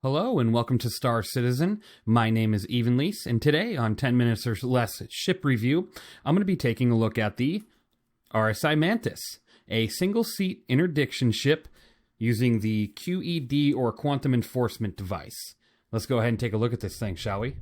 Hello and welcome to Star Citizen. My name is Evenlease, and today on 10 Minutes or Less Ship Review, I'm going to be taking a look at the RSI MANTIS, a single-seat interdiction ship using the QED or Quantum Enforcement device. Let's go ahead and take a look at this thing, shall we?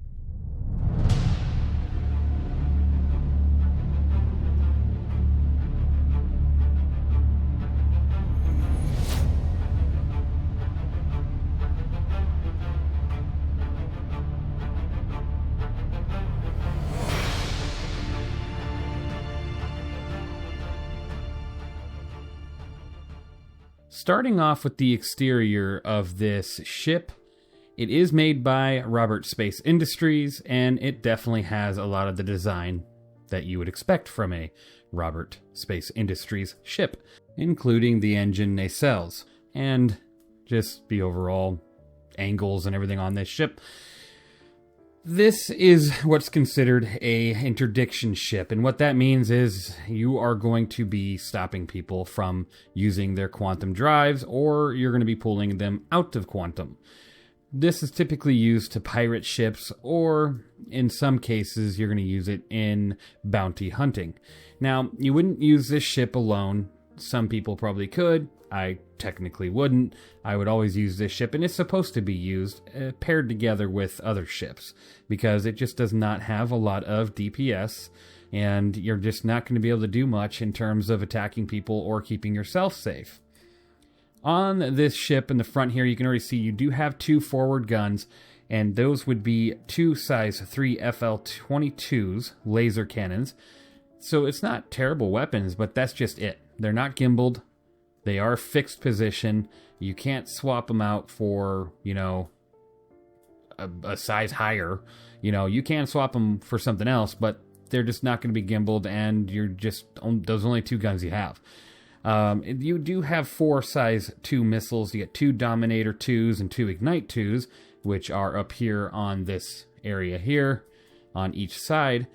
Starting off with the exterior of this ship, it is made by Roberts Space Industries, and it definitely has a lot of the design that you would expect from a Roberts Space Industries ship, including the engine nacelles, and just the overall angles and everything on this ship. This is what's considered a interdiction ship, and what that means is you are going to be stopping people from using their quantum drives, or you're going to be pulling them out of quantum. This is typically used to pirate ships, or in some cases you're going to use it in bounty hunting. Now, you wouldn't use this ship alone. Some people probably could. I technically wouldn't. I would always use this ship, and it's supposed to be used paired together with other ships because it just does not have a lot of DPS, and you're just not going to be able to do much in terms of attacking people or keeping yourself safe. On this ship in the front here, you can already see you do have two forward guns, and those would be two size 3 FL-22s, laser cannons. So it's not terrible weapons, but that's just it. They're not gimbaled. They are fixed position. You can't swap them out for, a size higher. You can swap them for something else, but they're just not going to be gimbaled, and you're just, those are only two guns you have. You do have 4 size 2 missiles. You get 2 Dominator 2s and 2 Ignite 2s, which are up here on this area here on each side.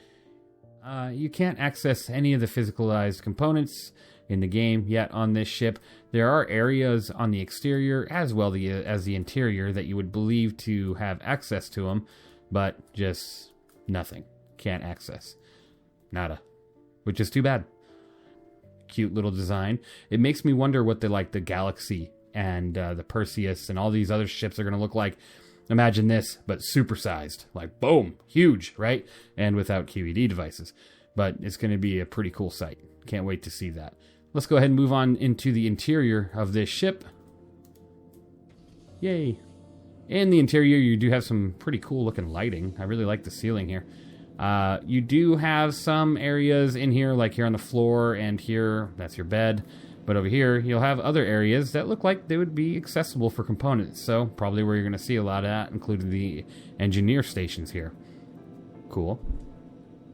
You can't access any of the physicalized components in the game yet on this ship. There are areas on the exterior as well as the interior that you would believe to have access to them, but just nothing. Can't access. Nada. Which is too bad. Cute little design. It makes me wonder what the Galaxy and the Perseus and all these other ships are going to look like. Imagine this, but supersized. Like, boom, huge, right? And without QED devices. But it's going to be a pretty cool sight. Can't wait to see that. Let's go ahead and move on into the interior of this ship. Yay. In the interior, you do have some pretty cool looking lighting. I really like the ceiling here. You do have some areas in here, like here on the floor and here, that's your bed. But over here, you'll have other areas that look like they would be accessible for components. So probably where you're going to see a lot of that, including the engineer stations here. Cool.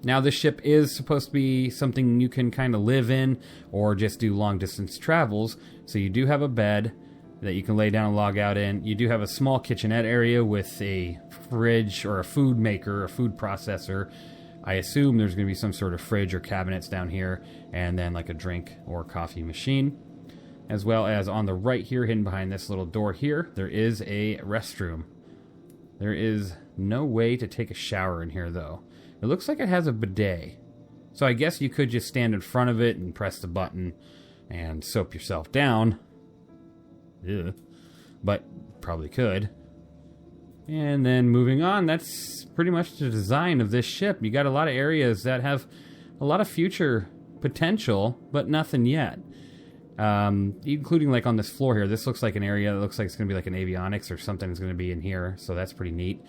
Now, this ship is supposed to be something you can kind of live in or just do long-distance travels. So you do have a bed that you can lay down and log out in. You do have a small kitchenette area with a fridge or a food maker, a food processor. I assume there's going to be some sort of fridge or cabinets down here, and then like a drink or coffee machine. As well as on the right here, hidden behind this little door here, there is a restroom. There is no way to take a shower in here, though. It looks like it has a bidet. So I guess you could just stand in front of it and press the button and soap yourself down. Ugh. But probably could. And then moving on, that's pretty much the design of this ship. You got a lot of areas that have a lot of future potential, but nothing yet. Including like on this floor here. This looks like an area that looks like it's going to be like an avionics or something is going to be in here. So that's pretty neat.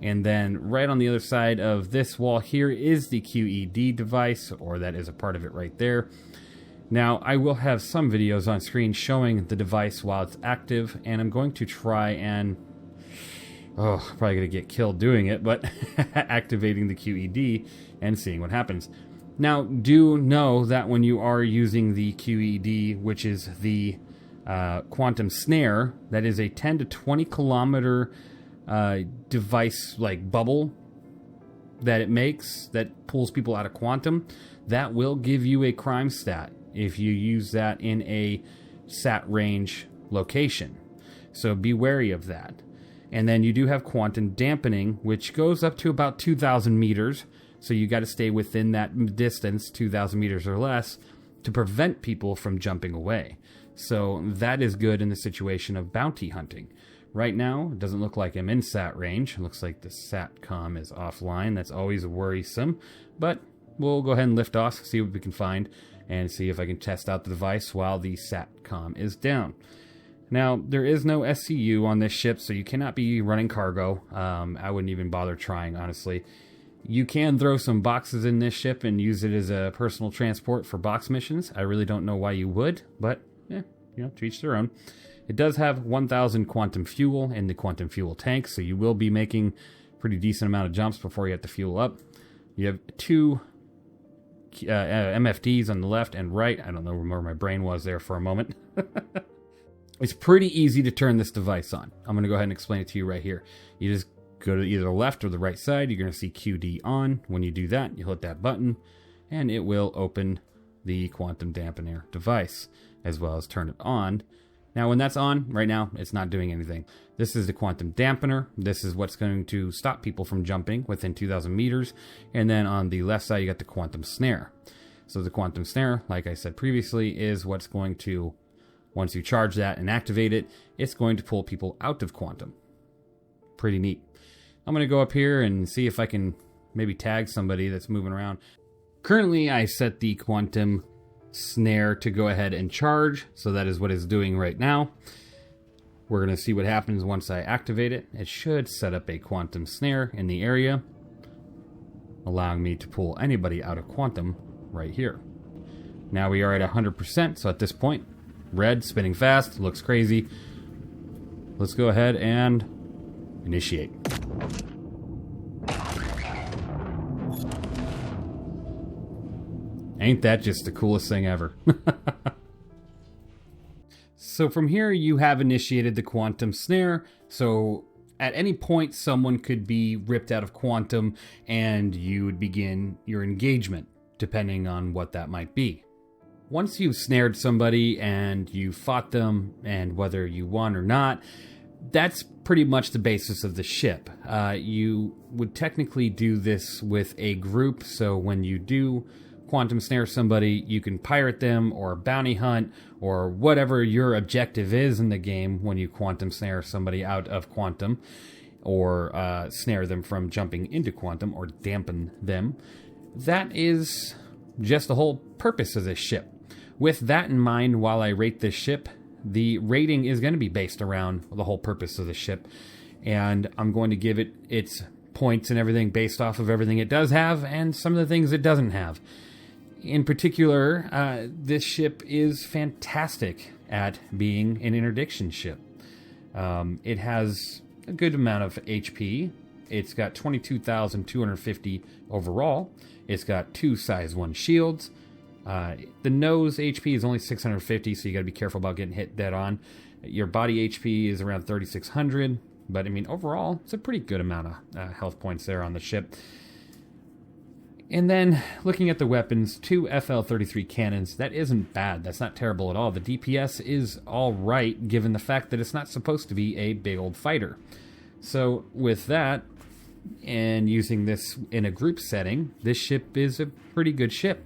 And then right on the other side of this wall here is the QED device, or that is a part of it right there. Now, I will have some videos on screen showing the device while it's active, and I'm going to try and, probably going to get killed doing it, but activating the QED and seeing what happens. Now, do know that when you are using the QED, which is the quantum snare, that is a 10 to 20 kilometer device like bubble that it makes that pulls people out of quantum, that will give you a crime stat if you use that in a sat range location. So be wary of that. And then you do have quantum dampening, which goes up to about 2,000 meters. So you got to stay within that distance, 2,000 meters or less, to prevent people from jumping away. So that is good in the situation of bounty hunting. Right now, it doesn't look like I'm in SAT range. It looks like the SATCOM is offline. That's always worrisome. But we'll go ahead and lift off, see what we can find, and see if I can test out the device while the SATCOM is down. Now, there is no SCU on this ship, so you cannot be running cargo. I wouldn't even bother trying, honestly. You can throw some boxes in this ship and use it as a personal transport for box missions. I really don't know why you would, but to each their own. It does have 1,000 quantum fuel in the quantum fuel tank, so you will be making a pretty decent amount of jumps before you have to fuel up. You have 2 MFDs on the left and right. I don't know where my brain was there for a moment. It's pretty easy to turn this device on. I'm going to go ahead and explain it to you right here. You just go to either the left or the right side. You're going to see QD on. When you do that, you hit that button, and it will open the quantum dampener device, as well as turn it on. Now, when that's on, right now, it's not doing anything. This is the quantum dampener. This is what's going to stop people from jumping within 2,000 meters. And then on the left side, you got the quantum snare. So the quantum snare, like I said previously, is what's going to, once you charge that and activate it, it's going to pull people out of quantum. Pretty neat. I'm going to go up here and see if I can maybe tag somebody that's moving around. Currently, I set the quantum snare to go ahead and charge, so that is what it's doing right now. We're going to see what happens once I activate it. It should set up a quantum snare in the area, allowing me to pull anybody out of quantum right here. Now we are at 100%, so at this point, red, spinning fast, looks crazy. Let's go ahead and initiate. Ain't that just the coolest thing ever? So from here, you have initiated the quantum snare. So at any point, someone could be ripped out of quantum and you would begin your engagement, depending on what that might be. Once you've snared somebody and you fought them, and whether you won or not, that's pretty much the basis of the ship. You would technically do this with a group, so when you do quantum snare somebody, you can pirate them or bounty hunt or whatever your objective is in the game when you quantum snare somebody out of quantum, or snare them from jumping into quantum, or dampen them. That is just the whole purpose of this ship. With that in mind, while I rate this ship, the rating is going to be based around the whole purpose of the ship, and I'm going to give it its points and everything based off of everything it does have and some of the things it doesn't have. In particular, this ship is fantastic at being an interdiction ship. It has a good amount of HP. It's got 22,250 overall. It's got 2 size 1 shields. The nose HP is only 650, so you got to be careful about getting hit dead on. Your body HP is around 3,600, but I mean, overall, it's a pretty good amount of health points there on the ship. And then, looking at the weapons, 2 FL-33 cannons, that isn't bad. That's not terrible at all. The DPS is alright, given the fact that it's not supposed to be a big old fighter. So, with that, and using this in a group setting, this ship is a pretty good ship.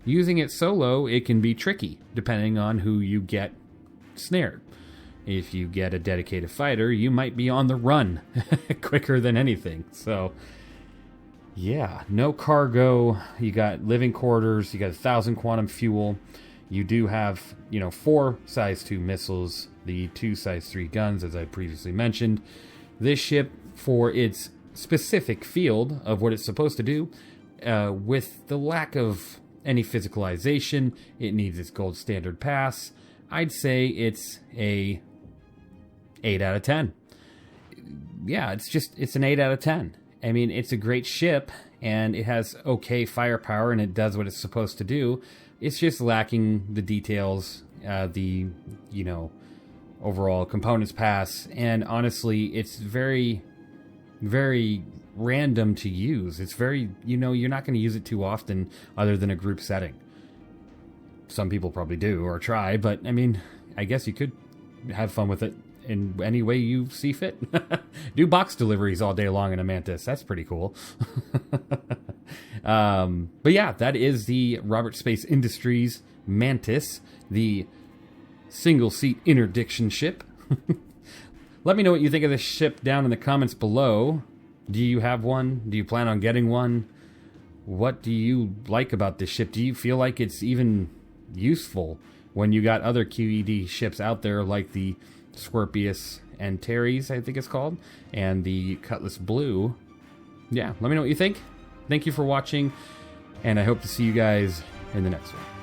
Using it solo, it can be tricky, depending on who you get snared. If you get a dedicated fighter, you might be on the run quicker than anything. So, yeah, no cargo. You got living quarters. You got 1,000 quantum fuel. You do have, 4 size 2 missiles, the 2 size 3 guns, as I previously mentioned. This ship, for its specific field of what it's supposed to do, with the lack of any physicalization, it needs its gold standard pass. I'd say it's a 8 out of 10. Yeah, it's an 8 out of 10. I mean, it's a great ship, and it has okay firepower, and it does what it's supposed to do. It's just lacking the details, overall components pass, and honestly, it's very, very random to use. It's very, you're not going to use it too often other than a group setting. Some people probably do or try, but I mean, I guess you could have fun with it in any way you see fit. Do box deliveries all day long in a Mantis. That's pretty cool. But yeah, that is the Roberts Space Industries Mantis, the single-seat interdiction ship. Let me know what you think of this ship down in the comments below. Do you have one? Do you plan on getting one? What do you like about this ship? Do you feel like it's even useful when you got other QED ships out there like the Scorpius Antares, I think it's called, and the Cutlass Blue? Yeah, let me know what you think. Thank you for watching, and I hope to see you guys in the next one.